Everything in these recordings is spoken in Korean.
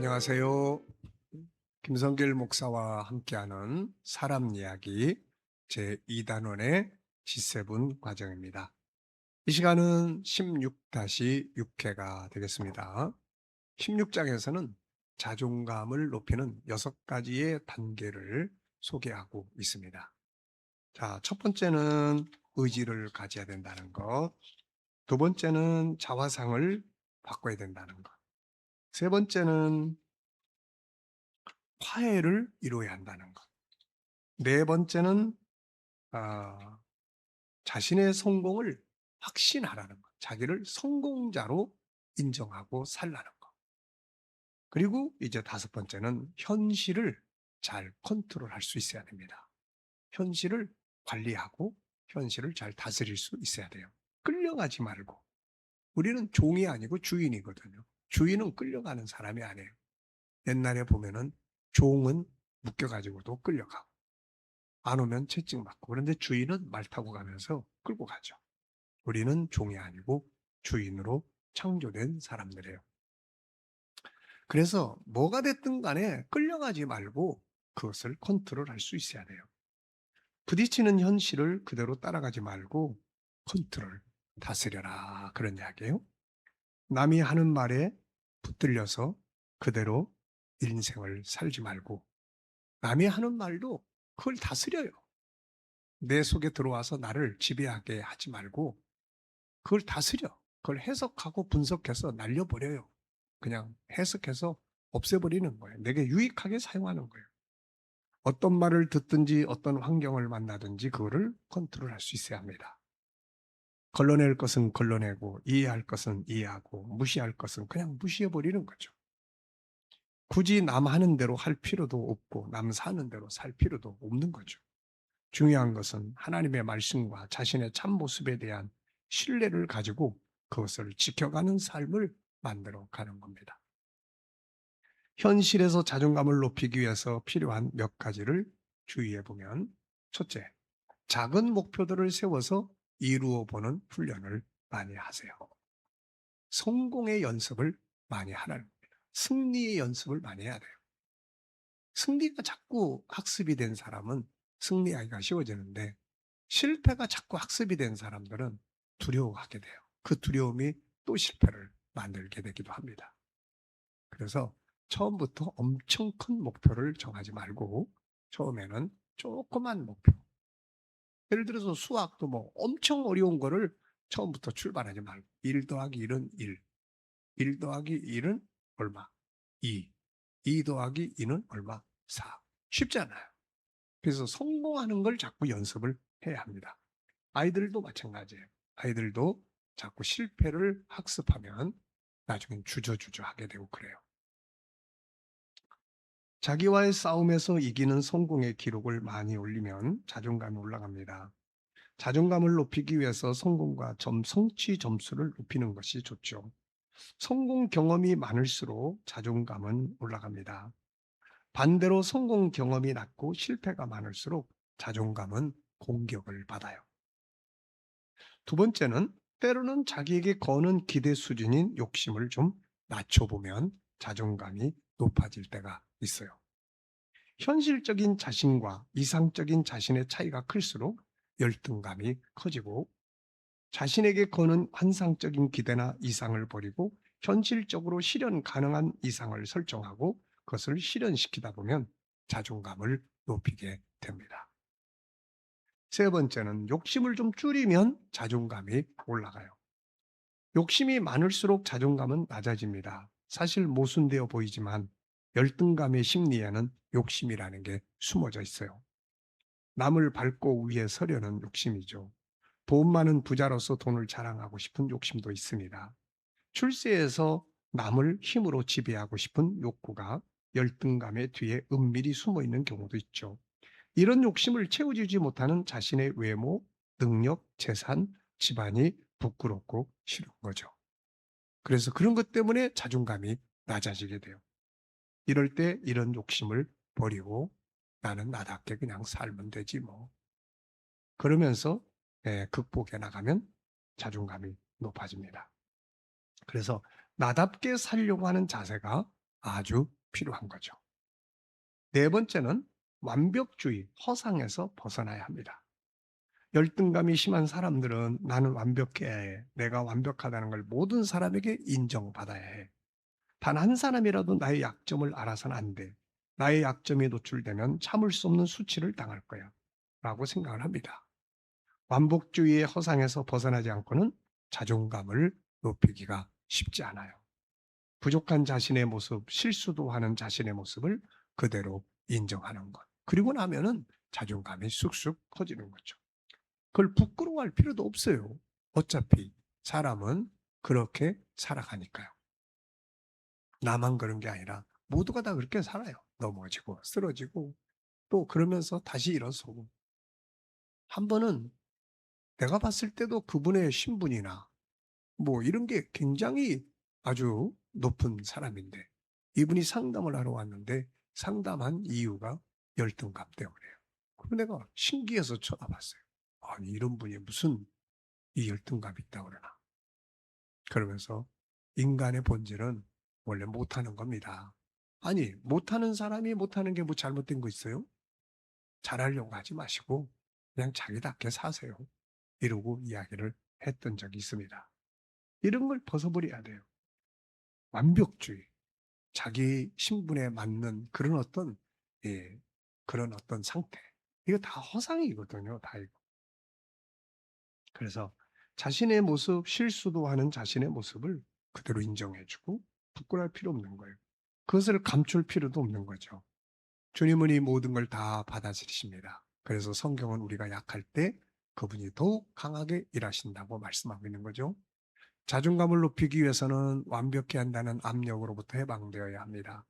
안녕하세요. 김성길 목사와 함께하는 사람 이야기 제2단원의 G7 과정입니다. 이 시간은 16-6회가 되겠습니다. 16장에서는 자존감을 높이는 6가지의 단계를 소개하고 있습니다. 자, 첫 번째는 의지를 가져야 된다는 것. 두 번째는 자화상을 바꿔야 된다는 것. 세 번째는 화해를 이루어야 한다는 것. 네 번째는 아, 자신의 성공을 확신하라는 것. 자기를 성공자로 인정하고 살라는 것. 그리고 이제 다섯 번째는 현실을 잘 컨트롤할 수 있어야 됩니다. 현실을 관리하고 현실을 잘 다스릴 수 있어야 돼요. 끌려가지 말고. 우리는 종이 아니고 주인이거든요. 주인은 끌려가는 사람이 아니에요. 옛날에 보면은 종은 묶여가지고도 끌려가고 안 오면 채찍 맞고, 그런데 주인은 말 타고 가면서 끌고 가죠. 우리는 종이 아니고 주인으로 창조된 사람들이에요. 그래서 뭐가 됐든 간에 끌려가지 말고 그것을 컨트롤할 수 있어야 돼요. 부딪히는 현실을 그대로 따라가지 말고 컨트롤, 다스려라, 그런 이야기예요. 남이 하는 말에 붙들려서 그대로 인생을 살지 말고, 남이 하는 말도 그걸 다스려요. 내 속에 들어와서 나를 지배하게 하지 말고 그걸 다스려. 그걸 해석하고 분석해서 날려버려요. 그냥 해석해서 없애버리는 거예요. 내게 유익하게 사용하는 거예요. 어떤 말을 듣든지 어떤 환경을 만나든지 그거를 컨트롤할 수 있어야 합니다. 걸러낼 것은 걸러내고, 이해할 것은 이해하고, 무시할 것은 그냥 무시해버리는 거죠. 굳이 남 하는 대로 할 필요도 없고 남 사는 대로 살 필요도 없는 거죠. 중요한 것은 하나님의 말씀과 자신의 참모습에 대한 신뢰를 가지고 그것을 지켜가는 삶을 만들어 가는 겁니다. 현실에서 자존감을 높이기 위해서 필요한 몇 가지를 주의해 보면, 첫째, 작은 목표들을 세워서 이루어 보는 훈련을 많이 하세요. 성공의 연습을 많이 하라는 겁니다. 승리의 연습을 많이 해야 돼요. 승리가 자꾸 학습이 된 사람은 승리하기가 쉬워지는데, 실패가 자꾸 학습이 된 사람들은 두려워하게 돼요. 그 두려움이 또 실패를 만들게 되기도 합니다. 그래서 처음부터 엄청 큰 목표를 정하지 말고 처음에는 조그만 목표. 예를 들어서 수학도 뭐 엄청 어려운 거를 처음부터 출발하지 말고 1 더하기 1은 1, 1 더하기 1은 얼마? 2, 2 더하기 2는 얼마? 4. 쉽잖아요. 그래서 성공하는 걸 자꾸 연습을 해야 합니다. 아이들도 마찬가지예요. 아이들도 자꾸 실패를 학습하면 나중엔 주저주저 하게 되고 그래요. 자기와의 싸움에서 이기는 성공의 기록을 많이 올리면 자존감이 올라갑니다. 자존감을 높이기 위해서 성공과 성취 점수를 높이는 것이 좋죠. 성공 경험이 많을수록 자존감은 올라갑니다. 반대로 성공 경험이 낮고 실패가 많을수록 자존감은 공격을 받아요. 두 번째는 때로는 자기에게 거는 기대 수준인 욕심을 좀 낮춰보면 자존감이 높아질 때가 있어요. 현실적인 자신과 이상적인 자신의 차이가 클수록 열등감이 커지고, 자신에게 거는 환상적인 기대나 이상을 버리고 현실적으로 실현 가능한 이상을 설정하고 그것을 실현시키다 보면 자존감을 높이게 됩니다. 세 번째는 욕심을 좀 줄이면 자존감이 올라가요. 욕심이 많을수록 자존감은 낮아집니다. 사실 모순되어 보이지만 열등감의 심리에는 욕심이라는 게 숨어져 있어요. 남을 밟고 위에 서려는 욕심이죠. 돈 많은 부자로서 돈을 자랑하고 싶은 욕심도 있습니다. 출세에서 남을 힘으로 지배하고 싶은 욕구가 열등감의 뒤에 은밀히 숨어 있는 경우도 있죠. 이런 욕심을 채워주지 못하는 자신의 외모, 능력, 재산, 집안이 부끄럽고 싫은 거죠. 그래서 그런 것 때문에 자존감이 낮아지게 돼요. 이럴 때 이런 욕심을 버리고 나는 나답게 그냥 살면 되지 뭐. 그러면서 극복해 나가면 자존감이 높아집니다. 그래서 나답게 살려고 하는 자세가 아주 필요한 거죠. 네 번째는 완벽주의, 허상에서 벗어나야 합니다. 열등감이 심한 사람들은 나는 완벽해야 해. 내가 완벽하다는 걸 모든 사람에게 인정받아야 해. 단 한 사람이라도 나의 약점을 알아서는 안 돼. 나의 약점이 노출되면 참을 수 없는 수치를 당할 거야. 라고 생각을 합니다. 완복주의의 허상에서 벗어나지 않고는 자존감을 높이기가 쉽지 않아요. 부족한 자신의 모습, 실수도 하는 자신의 모습을 그대로 인정하는 것. 그리고 나면은 자존감이 쑥쑥 커지는 거죠. 그걸 부끄러워할 필요도 없어요. 어차피 사람은 그렇게 살아가니까요. 나만 그런 게 아니라 모두가 다 그렇게 살아요. 넘어지고 쓰러지고 또 그러면서 다시 일어서고. 한 번은 내가 봤을 때도 그분의 신분이나 뭐 이런 게 굉장히 아주 높은 사람인데 이분이 상담을 하러 왔는데 상담한 이유가 열등감 때문에요. 그럼 내가 신기해서 쳐다봤어요. 아니 이런 분이 무슨 이 열등감이 있다고 그러나. 그러면서 인간의 본질은 원래 못하는 겁니다. 아니 못하는 사람이 못하는 게 뭐 잘못된 거 있어요? 잘하려고 하지 마시고 그냥 자기답게 사세요. 이러고 이야기를 했던 적이 있습니다. 이런 걸 벗어버려야 돼요. 완벽주의, 자기 신분에 맞는 그런 어떤 예, 그런 어떤 상태. 이거 다 허상이거든요. 다 이거. 그래서 자신의 모습, 실수도 하는 자신의 모습을 그대로 인정해주고 부끄러울 필요 없는 거예요. 그것을 감출 필요도 없는 거죠. 주님은 이 모든 걸 다 받아들이십니다. 그래서 성경은 우리가 약할 때 그분이 더욱 강하게 일하신다고 말씀하고 있는 거죠. 자존감을 높이기 위해서는 완벽해야 한다는 압력으로부터 해방되어야 합니다.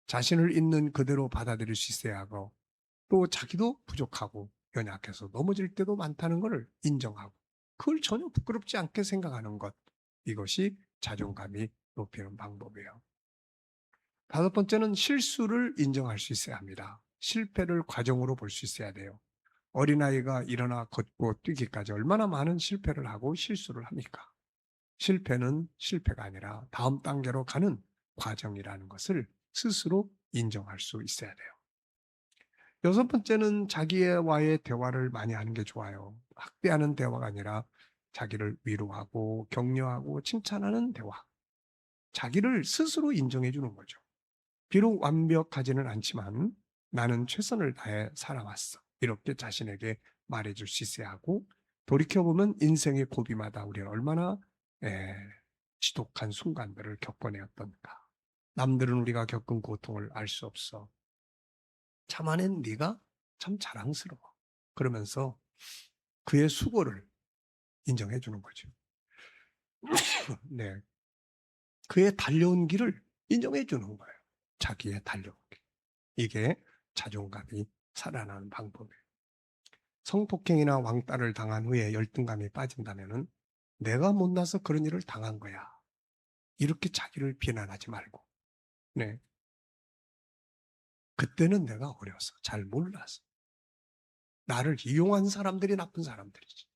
자신을 있는 그대로 받아들일 수 있어야 하고 또 자기도 부족하고 연약해서 넘어질 때도 많다는 것을 인정하고 그걸 전혀 부끄럽지 않게 생각하는 것. 이것이 자존감이 높이는 방법이에요. 다섯 번째는 실수를 인정할 수 있어야 합니다. 실패를 과정으로 볼 수 있어야 돼요. 어린아이가 일어나 걷고 뛰기까지 얼마나 많은 실패를 하고 실수를 합니까? 실패는 실패가 아니라 다음 단계로 가는 과정이라는 것을 스스로 인정할 수 있어야 돼요. 여섯 번째는 자기와의 대화를 많이 하는 게 좋아요. 학대하는 대화가 아니라 자기를 위로하고 격려하고 칭찬하는 대화. 자기를 스스로 인정해 주는 거죠. 비록 완벽하지는 않지만 나는 최선을 다해 살아왔어. 이렇게 자신에게 말해줄 수 있어야 하고 돌이켜보면 인생의 고비마다 우리는 얼마나 에, 지독한 순간들을 겪어내었던가. 남들은 우리가 겪은 고통을 알 수 없어. 참아낸 네가 참 자랑스러워. 그러면서 그의 수고를 인정해 주는 거죠. 네. 그의 달려온 길을 인정해 주는 거예요. 자기의 달려온 길. 이게 자존감이 살아나는 방법이에요. 성폭행이나 왕따를 당한 후에 열등감이 빠진다면은 내가 못나서 그런 일을 당한 거야. 이렇게 자기를 비난하지 말고. 네. 그때는 내가 어려서 잘 몰라서. 나를 이용한 사람들이 나쁜 사람들이지.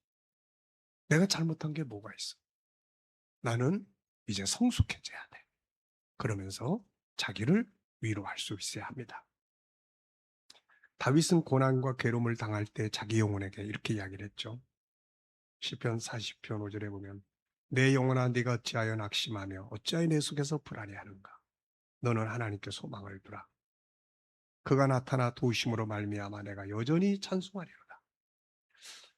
내가 잘못한 게 뭐가 있어? 나는 이제 성숙해져야 돼. 그러면서 자기를 위로할 수 있어야 합니다. 다윗은 고난과 괴로움을 당할 때 자기 영혼에게 이렇게 이야기를 했죠. 시편 40편 5절에 보면 내 영혼아 네가 어찌하여 낙심하며 어찌하여 내 속에서 불안해하는가. 너는 하나님께 소망을 두라. 그가 나타나 도우심으로 말미암아 내가 여전히 찬송하리로다.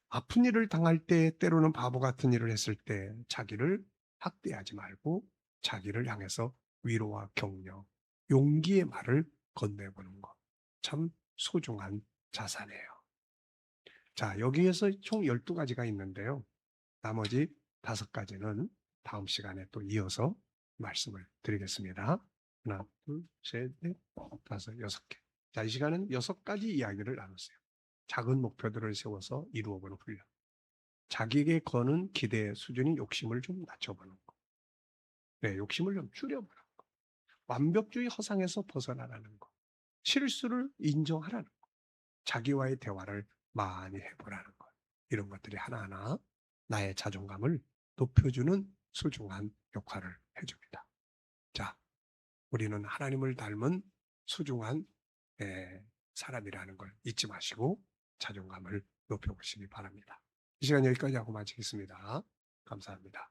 아픈 일을 당할 때 때로는 바보 같은 일을 했을 때 자기를 학대하지 말고 자기를 향해서 위로와 격려, 용기의 말을 건네보는 것. 참 소중한 자산이에요. 자, 여기에서 총 12가지가 있는데요. 나머지 5가지는 다음 시간에 또 이어서 말씀을 드리겠습니다. 하나, 둘, 셋, 넷, 다섯, 6개. 자, 이 시간은 6가지 이야기를 나눴어요. 작은 목표들을 세워서 이루어보는 훈련. 자기에게 거는 기대 수준이 욕심을 좀 낮춰보는 거. 네, 욕심을 좀 줄여보는 거. 완벽주의 허상에서 벗어나라는 거. 실수를 인정하라는 거. 자기와의 대화를 많이 해보라는 것. 이런 것들이 하나하나 나의 자존감을 높여주는 소중한 역할을 해줍니다. 자, 우리는 하나님을 닮은 소중한 사람이라는 걸 잊지 마시고 자존감을 높여보시기 바랍니다. 이 시간 여기까지 하고 마치겠습니다. 감사합니다.